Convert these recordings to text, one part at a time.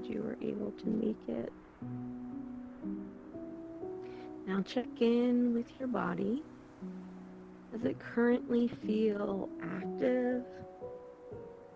glad you were able to make it. Now check in with your body. Does it currently feel active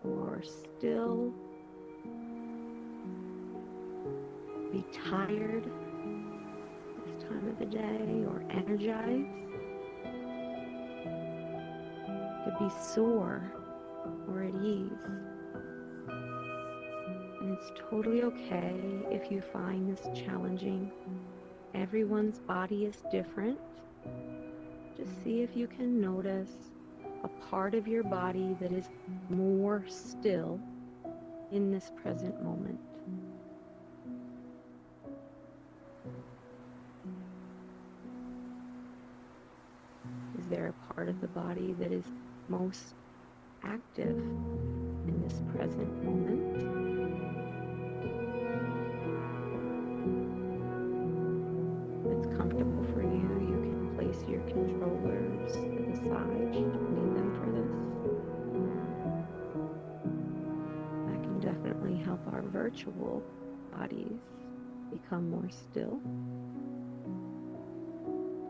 or still? Be tired this time of the day or energized? Could be sore or at ease. And it's totally okay if you find this challenging. Everyone's body is different. Just see if you can notice a part of your body that is more still in this present moment. Is there a part of the body that is most active in this present moment? If it's comfortable for you, you can place your controllers to the side. You don't need them for this. That can definitely help our virtual bodies become more still.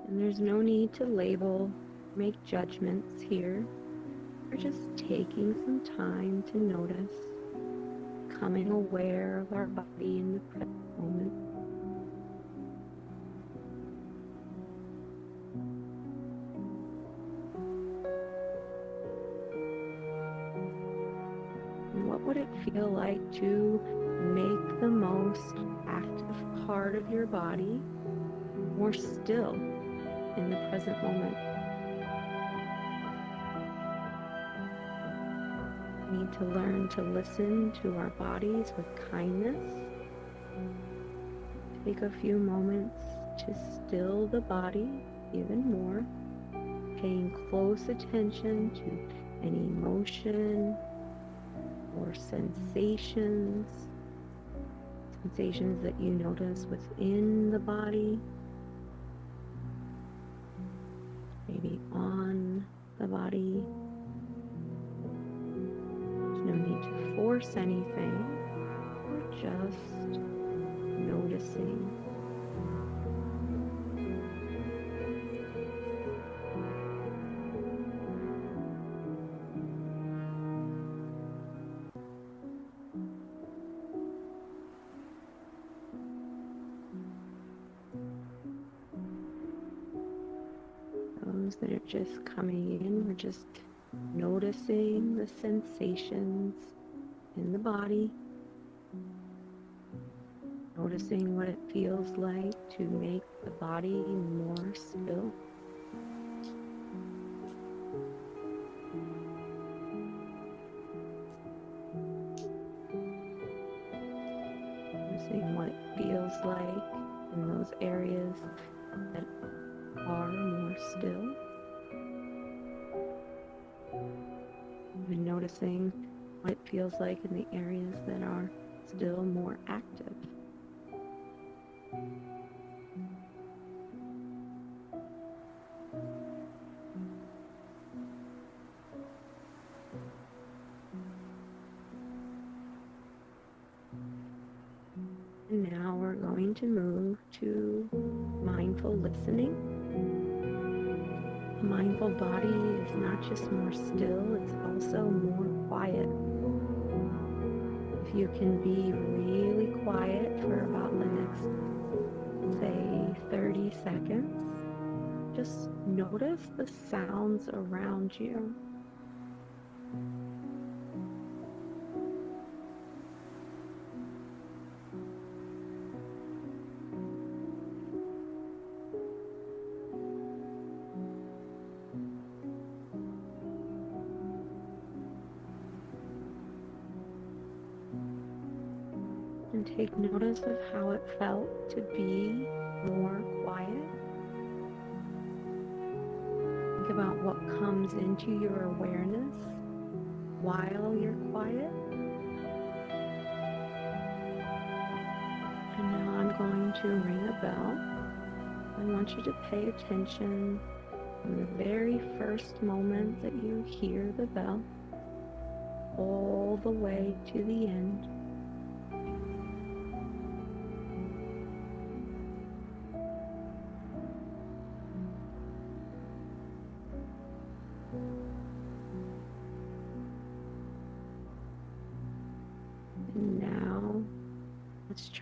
And there's no need to label, make judgments here. We're just taking some time to notice, becoming aware of our body in the present moment. And what would it feel like to make the most active part of your body more still in the present moment? We need to learn to listen to our bodies with kindness. Take a few moments to still the body even more, paying close attention to any emotion or sensations that you notice within the body, maybe on the body. There's no need to force anything, we're just noticing. Those that are just coming in, we're just noticing the sensations in the body, noticing what it feels like to make the body more still. Noticing what it feels like in those areas that are more still. And noticing what it feels like in the areas that are still more active. And now we're going to move to mindful listening. A mindful body is not just more still, it's also more quiet. If you can be really quiet for about the next, say, 30 seconds, just notice the sounds around you. And take notice of how it felt to be more quiet. Think about what comes into your awareness while you're quiet. And now I'm going to ring a bell. I want you to pay attention from the very first moment that you hear the bell all the way to the end.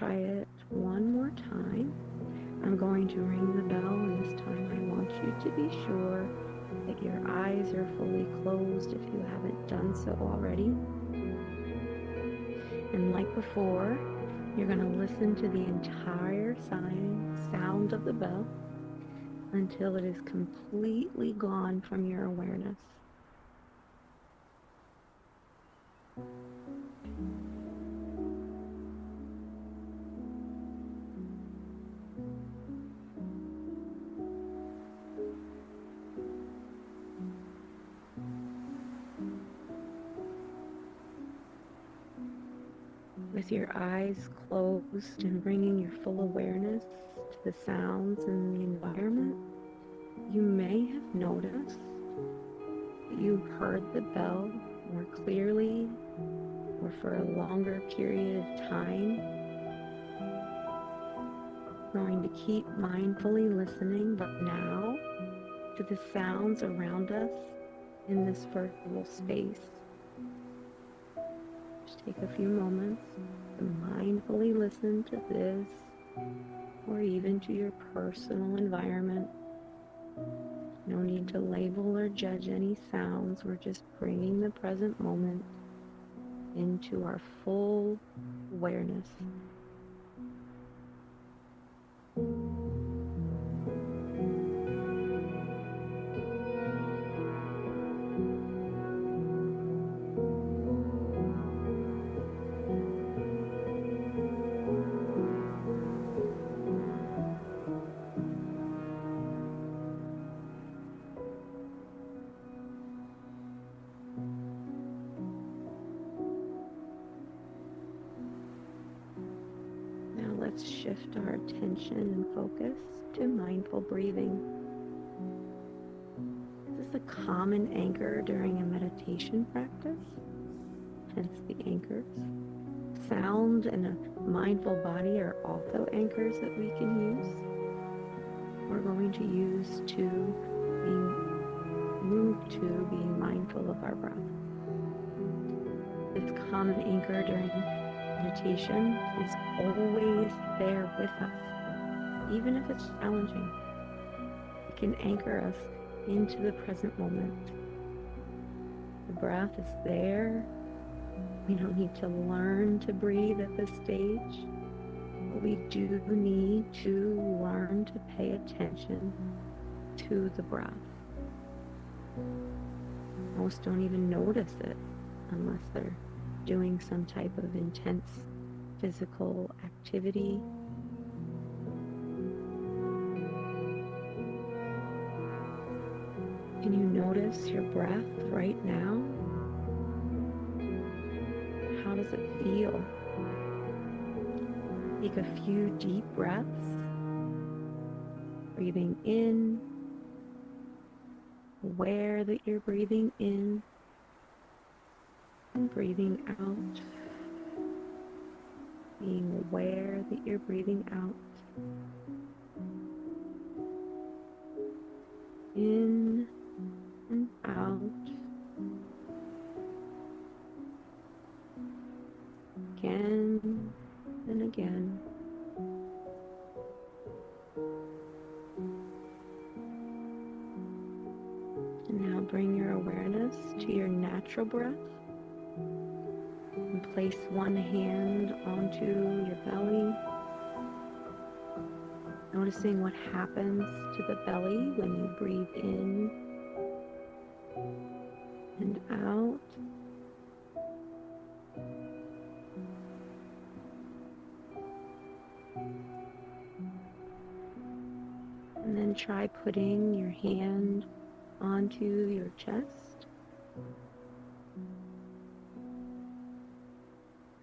try it one more time. I'm going to ring the bell, and this time I want you to be sure that your eyes are fully closed if you haven't done so already. And like before, you're going to listen to the entire sound of the bell until it is completely gone from your awareness. With your eyes closed and bringing your full awareness to the sounds in the environment, you may have noticed that you heard the bell more clearly or for a longer period of time. We're going to keep mindfully listening, but now to the sounds around us in this virtual space. Just take a few moments to mindfully listen to this or even to your personal environment. No need to label or judge any sounds. We're just bringing the present moment into our full awareness. Let's shift our attention and focus to mindful breathing. This is a common anchor during a meditation practice, hence the anchors. Sound and a mindful body are also anchors that we can use. We're going to move to being mindful of our breath. This common anchor during meditation is always there with us, even if it's challenging. It can anchor us into the present moment. The breath is there. We don't need to learn to breathe at this stage, but we do need to learn to pay attention to the breath. Most don't even notice it unless they're doing some type of intense physical activity. Can you notice your breath right now? How does it feel? Take a few deep breaths, breathing in, aware that you're breathing in, and breathing out, being aware that you're breathing out. In and out. Again and again. And now bring your awareness to your natural breath. And place one hand onto your belly, noticing what happens to the belly when you breathe in and out. And then try putting your hand onto your chest.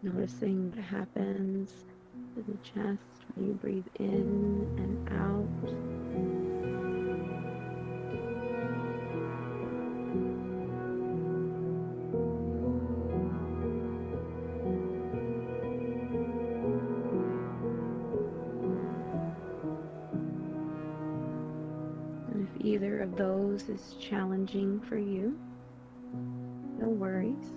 Noticing what happens to the chest when you breathe in and out. And if either of those is challenging for you, no worries.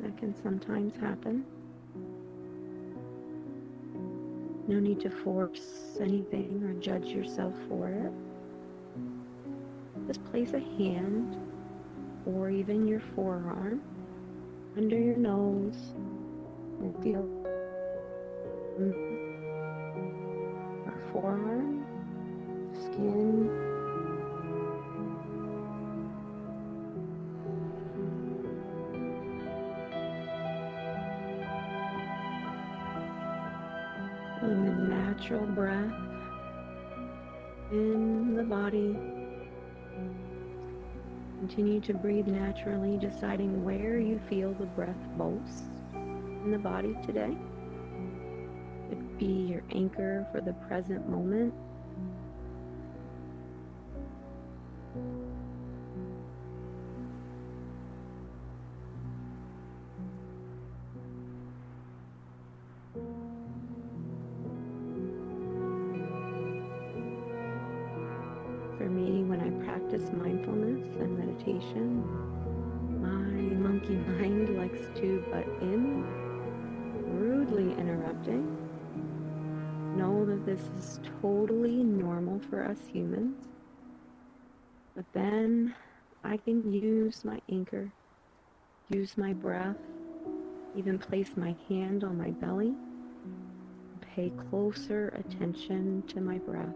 That can sometimes happen. No need to force anything or judge yourself for it. Just place a hand or even your forearm under your nose and feel your forearm, skin, feeling the natural breath in the body. Continue to breathe naturally, deciding where you feel the breath most in the body today. It could be your anchor for the present moment. For me, when I practice mindfulness and meditation, my monkey mind likes to butt in, rudely interrupting. Know that this is totally normal for us humans, but then I can use my anchor, use my breath, even place my hand on my belly, pay closer attention to my breath,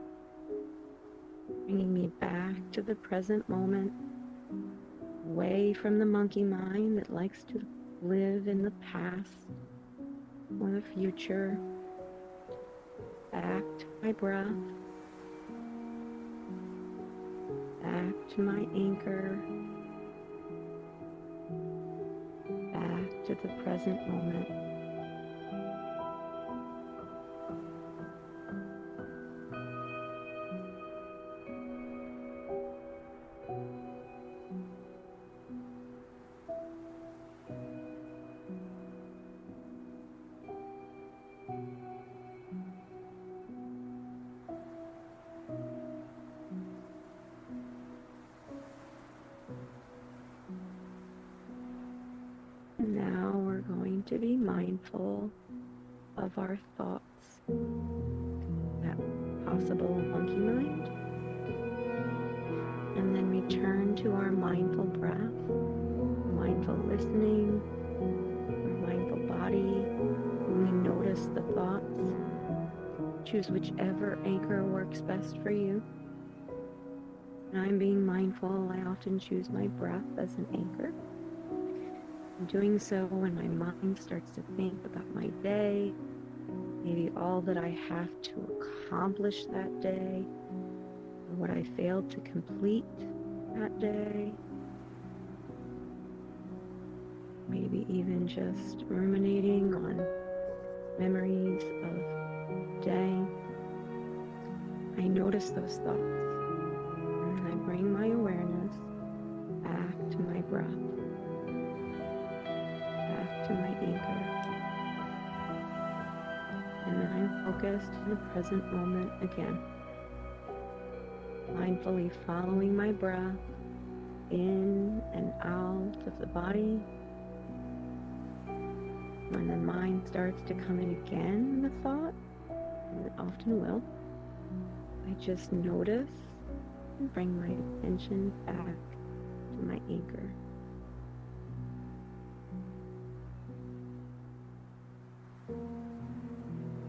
bringing me back to the present moment, away from the monkey mind that likes to live in the past or the future, back to my breath, back to my anchor, back to the present moment. Now we're going to be mindful of our thoughts, that possible monkey mind, and then return to our mindful breath, mindful listening, our mindful body. When we notice the thoughts, choose whichever anchor works best for you. When I'm being mindful, I often choose my breath as an anchor. I'm doing so when my mind starts to think about my day, maybe all that I have to accomplish that day, or what I failed to complete that day. Maybe even just ruminating on memories of the day. I notice those thoughts, and I bring my awareness back to my breath, to my anchor, and then I'm focused in the present moment again, mindfully following my breath in and out of the body. When the mind starts to come in again with thought, and it often will, I just notice and bring my attention back to my anchor.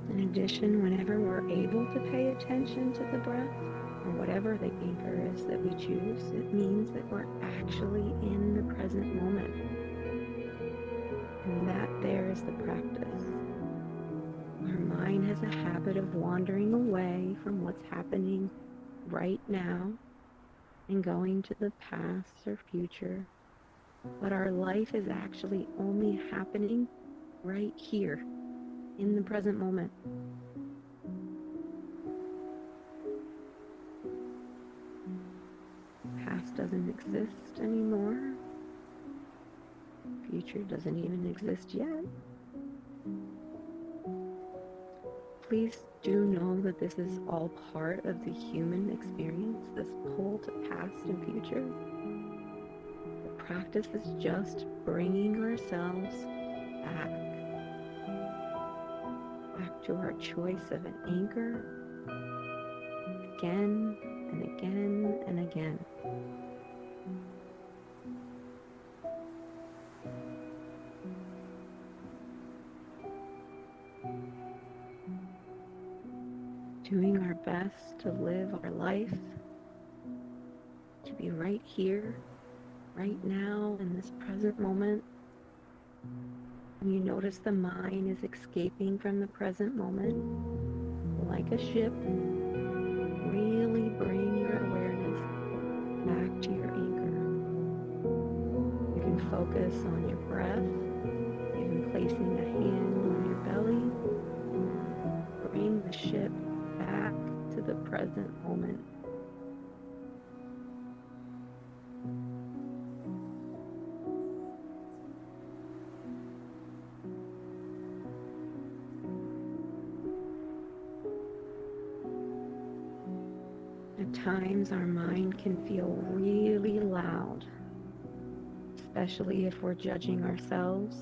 In addition, whenever we're able to pay attention to the breath, or whatever the anchor is that we choose, it means that we're actually in the present moment. And that there is the practice. Our mind has a habit of wandering away from what's happening right now and going to the past or future. But our life is actually only happening right here, in the present moment. Past doesn't exist anymore. Future doesn't even exist yet. Please do know that this is all part of the human experience, this pull to past and future. The practice is just bringing ourselves back to our choice of an anchor again and again and again. Doing our best to live our life, to be right here, right now, in this present moment. When you notice the mind is escaping from the present moment, like a ship, really bring your awareness back to your anchor. You can focus on your breath, even placing a hand on your belly. Bring the ship back to the present moment. At times our mind can feel really loud, especially if we're judging ourselves.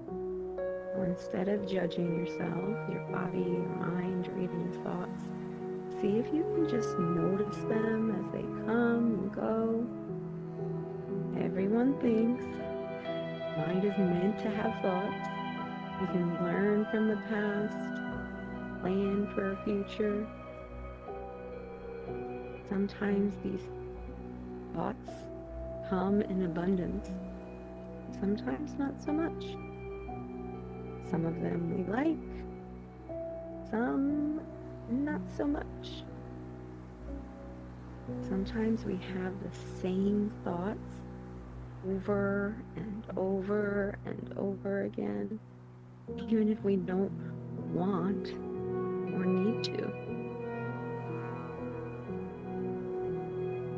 So instead of judging yourself, your body, your mind, or even your thoughts, see if you can just notice them as they come and go. Everyone thinks. Mind is meant to have thoughts. We can learn from the past, plan for a future. Sometimes these thoughts come in abundance, sometimes not so much. Some of them we like, some not so much. Sometimes we have the same thoughts over and over and over again, even if we don't want or need to.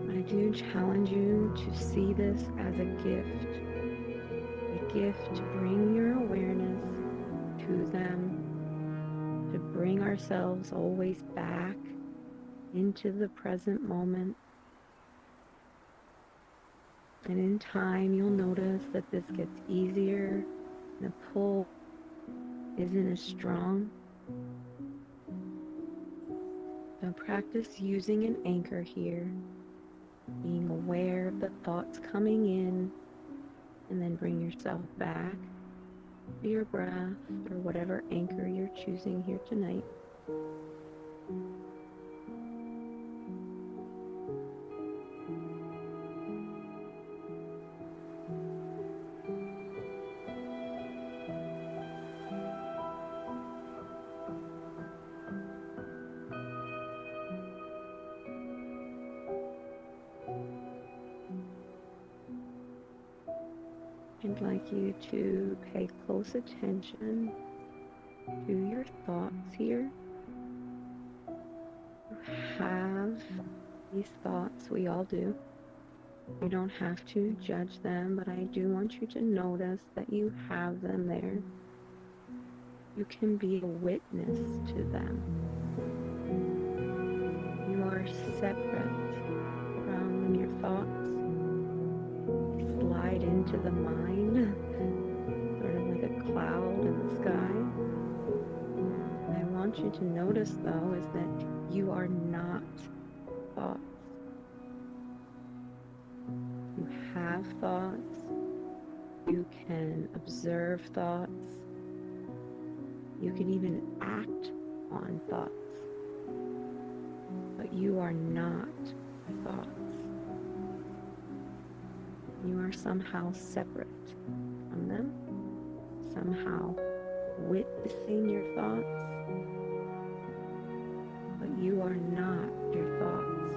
I do challenge you to see this as a gift to bring your awareness to them, to bring ourselves always back into the present moment. And in time, you'll notice that this gets easier, and the pull isn't as strong. So practice using an anchor here, being aware of the thoughts coming in, and then bring yourself back to your breath or whatever anchor you're choosing here tonight. I'd like you to pay close attention to your thoughts here. You have these thoughts, we all do. You don't have to judge them, but I do want you to notice that you have them there. You can be a witness to them. You are separate from your thoughts. Slide into the mind, sort of like a cloud in the sky. And I want you to notice, though, is that you are not thoughts. You have thoughts. You can observe thoughts. You can even act on thoughts. But you are not thoughts. You are somehow separate from them, somehow witnessing your thoughts, but you are not your thoughts.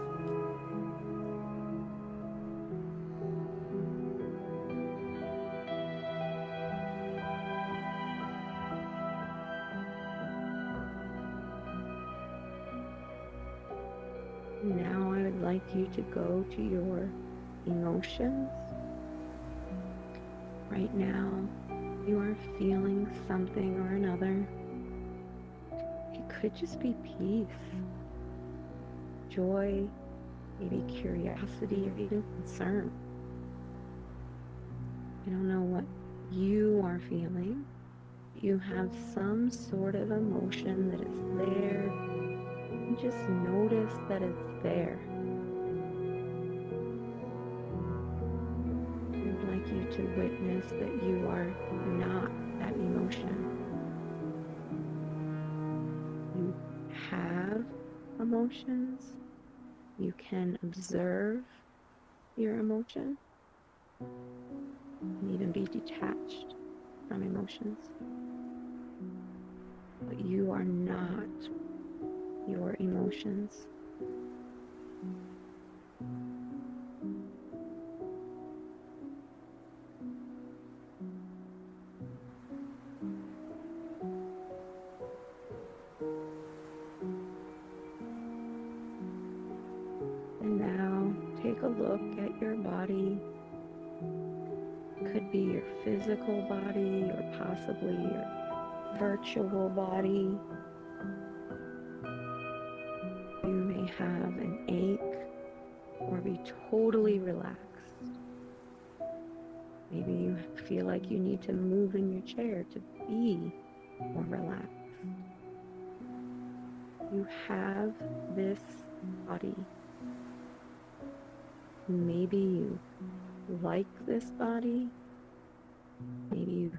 Now I would like you to go to your emotions. Right now, you are feeling something or another. It could just be peace, joy, maybe curiosity, or even concern. I don't know what you are feeling. you have some sort of emotion that is there, and just notice that it's there. I'd like you to witness that you are not that emotion. You have emotions. You can observe your emotion and even be detached from emotions. But you are not your emotions. And now take a look at your body. Could be your physical body or possibly your virtual body. You may have an ache or be totally relaxed. Maybe you feel like you need to move in your chair to be more relaxed. You have this body. Maybe you like this body. Maybe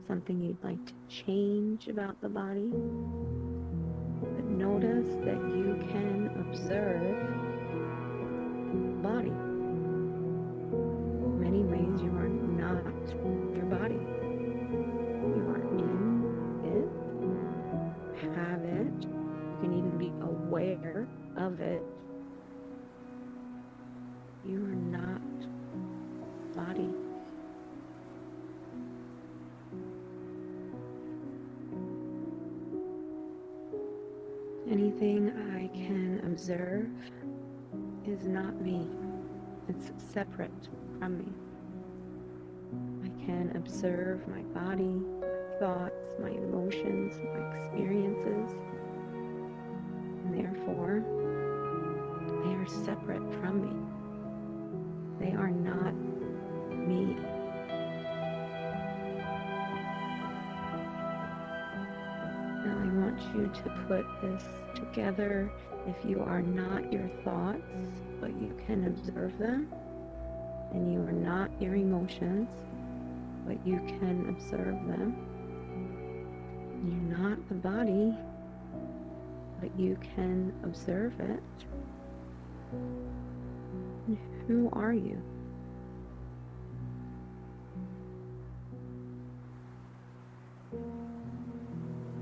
something you'd like to change about the body. But notice that you can observe the body. In many ways, you are not your body. You are in it, have it. You can even be aware of it. You are not body. Anything I can observe is not me. It's separate from me. I can observe my body, my thoughts, my emotions, my experiences, and therefore they are separate from me. They are not me. Now I want you to put this together. If you are not your thoughts, but you can observe them, and you are not your emotions, but you can observe them. You're not the body, but you can observe it. And who are you?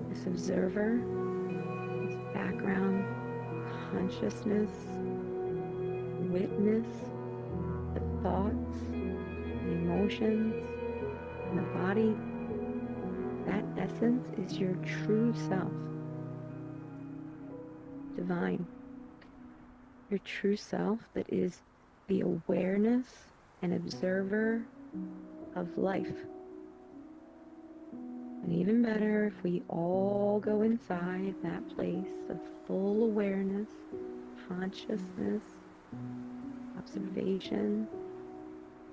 This observer, this background consciousness, witness the thoughts, the emotions, and the body. That essence is your true self, divine. Your true self that is the awareness and observer of life. And even better if we all go inside that place of full awareness, consciousness, observation.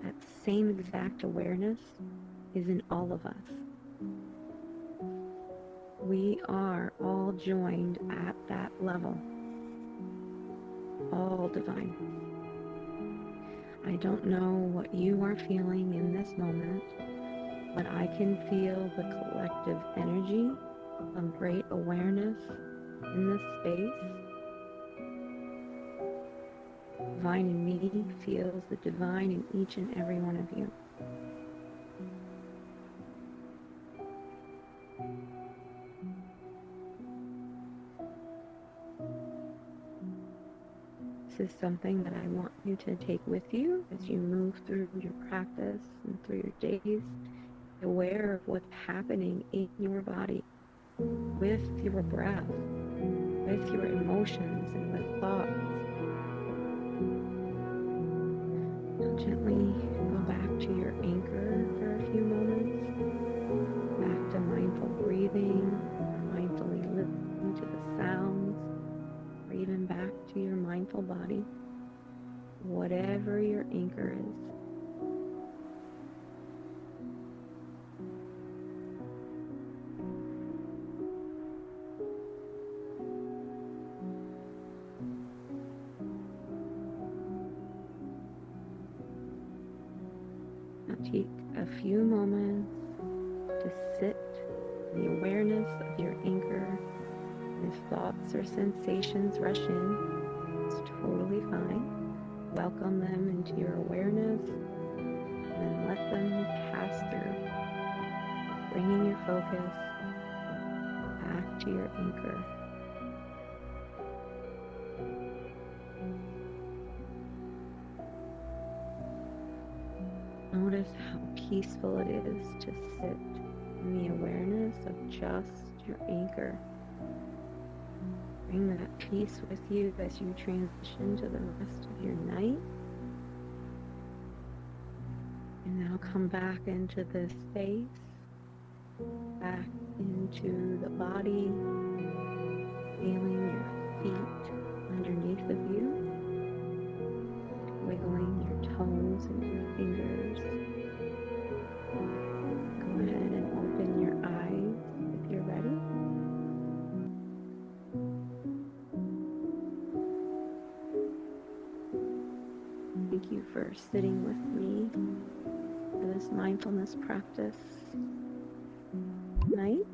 That same exact awareness is in all of us. We are all joined at that level. All divine. I don't know what you are feeling in this moment, but I can feel the collective energy of great awareness in this space. Divine in me feels the divine in each and every one of you. This is something that I want you to take with you as you move through your practice and through your days. Be aware of what's happening in your body, with your breath, with your emotions and with thoughts. Now gently go back to your anchor for a few moments, back to mindful breathing, mindfully listening to the sounds, or even back to your mindful body, whatever your anchor is. Now take a few moments to sit in the awareness of your anchor. If thoughts or sensations rush in, it's totally fine. Welcome them into your awareness and let them pass through, bringing your focus back to your anchor. Notice how peaceful it is to sit in the awareness of just your anchor. Bring that peace with you as you transition to the rest of your night. And now come back into this space, back into the body, feeling your feet underneath of you, wiggling your toes and your fingers. Go ahead and open your eyes if you're ready. Thank you for sitting with me for this mindfulness practice tonight.